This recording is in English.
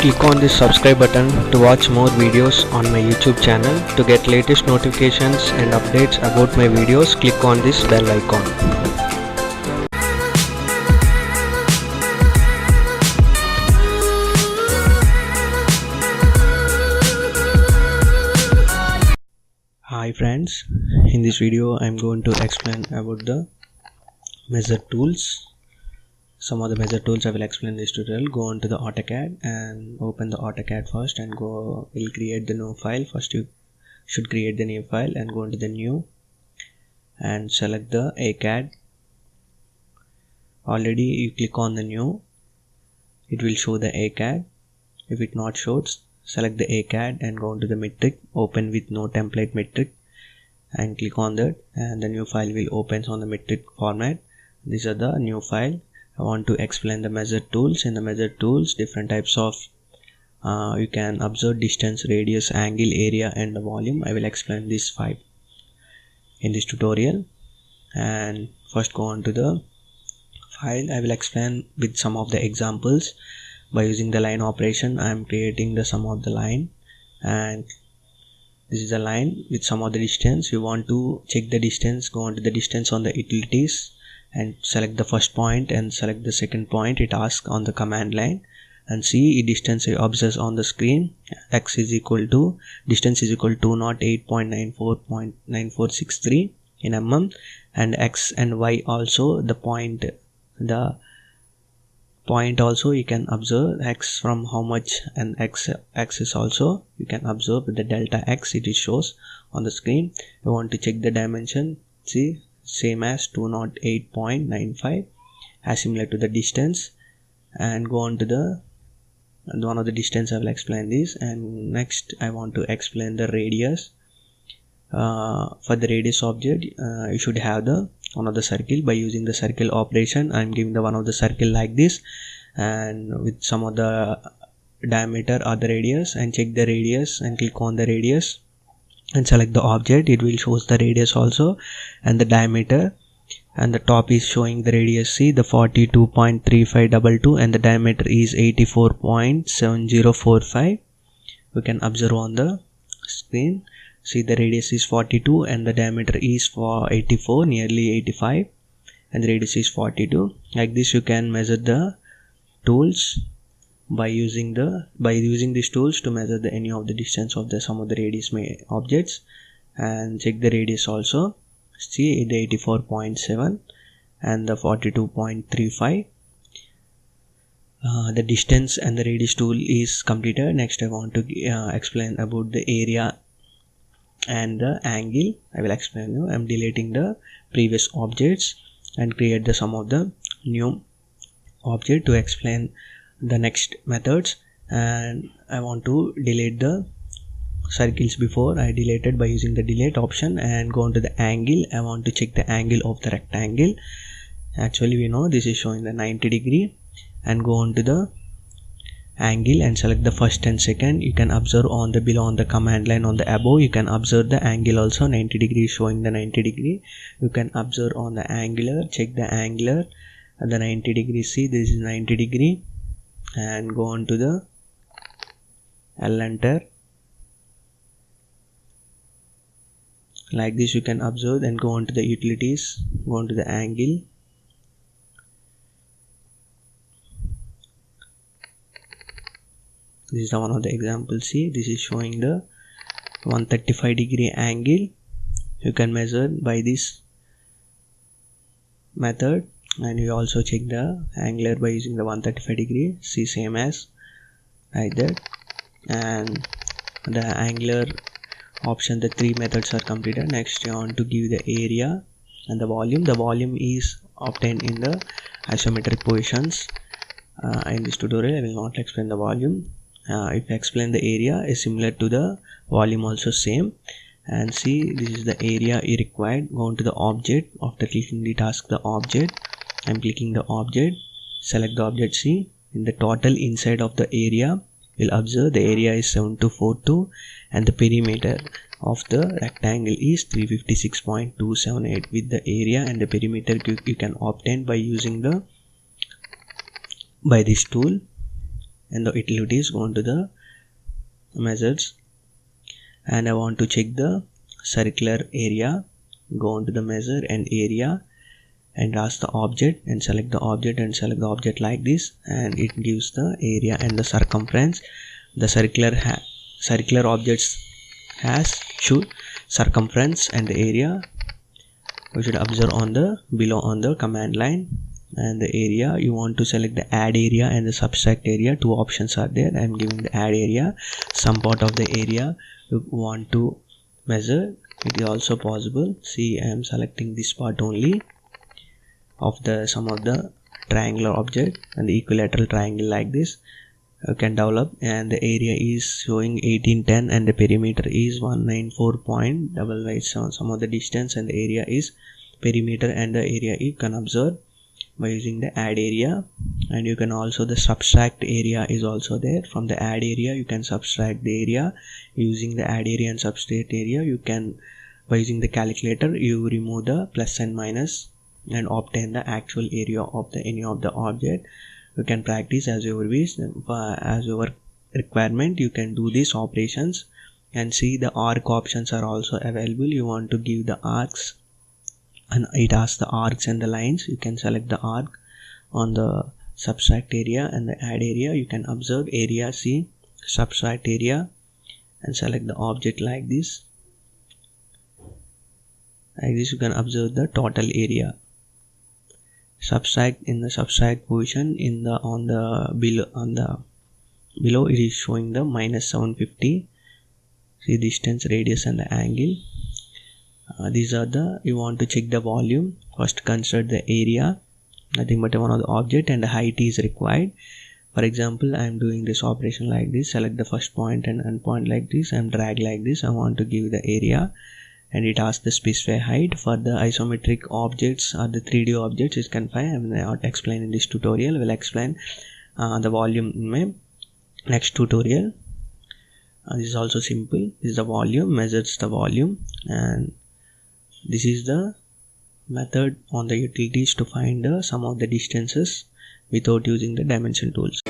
Click on this subscribe button to watch more videos on my YouTube channel. To get latest notifications and updates about my videos, click on this bell icon. Hi friends, in this video I am going to explain about the measure tools. Some of the measure tools I will explain in this tutorial. Go on to the Auto-Cad and open the Auto-Cad first and we'll create the new file. First you should create the new file and go into the new and select the Auto-Cad. Already you click on the new, it will show the Auto-Cad. If it not shows, select the Auto-Cad and go into the metric, open with no template metric and click on that, and the new file will open on the metric format. These are the new file. I want to explain the measure tools. In the measure tools, different types of you can observe distance, radius, angle, area and the volume. I will explain these 5 in this tutorial. And first go on to the file. I will explain with some of the examples. By using the line operation, I am creating the sum of the line, and this is a line with some of the distance. You want to check the distance, go on to the distance on the utilities and select the first point and select the second point. It asks on the command line and see distance observes on the screen. X is equal to, distance is equal to 208.94.9463 in mm, and X and Y also, the point also you can observe X from how much, and X axis also you can observe the delta X it shows on the screen. You want to check the dimension, see same as 208.95 as similar to the distance, and go on to the one of the distance. I will explain this. And next I want to explain the radius. For the radius object, you should have the one of the circle. By using the circle operation, I am giving the one of the circle like this, and with some of the diameter or the radius, and check the radius and click on the radius and select the object. It will shows the radius also and the diameter, and the top is showing the radius, see the 42.3522 and the diameter is 84.7045. we can observe on the screen. See the radius is 42 and the diameter is for 84, nearly 85, and the radius is 42. Like this you can measure the tools by using these tools to measure any of the distance of the some of the radius objects, and check the radius also. See the 84.7 and the 42.35. The distance and the radius tool is completed. Next I want to explain about the area and the angle. I will explain you. I am deleting the previous objects and create the some of the new object to explain the next methods. And I want to delete the circles before I deleted by using the delete option, and go on to the angle. I want to check the angle of the rectangle. Actually we know this is showing the 90 degree, and go on to the angle and select the first and second. You can observe on the below on the command line on the above, you can observe the angle also 90 degree, showing the 90 degree. You can observe on the angular, check the angular at the 90 degree. See this is 90 degree, and go on to the L enter. Like this you can observe, and go on to the utilities, go on to the angle. This is the one of the examples. See this is showing the 135 degree angle. You can measure by this method, and you also check the angular by using the 135 degree. See same as like that. And the angular option, the 3 methods are completed. Next you want to give the area and the volume. The volume is obtained in the isometric positions. In this tutorial I will not explain the volume. If I explain the area is similar to the volume also same. And see this is the area you required. Go on to the object. After clicking the task the object, I am clicking the object, select the object. See in the total inside of the area, you'll observe the area is 7242 and the perimeter of the rectangle is 356.278. with the area and the perimeter you can obtain by using by this tool. and the utilities, go into the measures, and I want to check the circular area. Go into the measure and area and ask the object and select the object and select the object like this, and it gives the area and the circumference. The circular objects has circumference and the area. We should observe on the below on the command line. And the area, you want to select the add area and the subtract area. Two options are there. I am giving the add area. Some part of the area you want to measure, it is also possible. See, I am selecting this part only of the sum of the triangular object and the equilateral triangle like this. You can develop, and the area is showing 1810 and the perimeter is 194.8. Some of the distance and the area is perimeter and the area you can observe by using the add area. And you can also, the subtract area is also there. From the add area you can subtract the area. Using the add area and subtract area, you can, by using the calculator, you remove the plus and minus and obtain the actual area of the any of the object. You can practice as your wish, as your requirement. You can do these operations and see the arc options are also available. You want to give the arcs, and it asks the arcs and the lines. You can select the arc on the subtract area and the add area. You can observe area, see subtract area, and select the object like this. Like this, you can observe the total area. Subtract, in the subtract position, in the below it is showing the minus 750. See distance, radius, and the angle. These are the, you want to check the volume. First consider the area, nothing but one of the object, and the height is required. For example, I am doing this operation like this. Select the first point and end point like this, and drag like this. I want to give the area, and it asks the specify height. For the isometric objects or the 3D objects, it can find. I will not explain in this tutorial. We'll explain the volume in my next tutorial. This is also simple. This is the volume, measures the volume, and this is the method on the utilities to find the sum of the distances without using the dimension tools.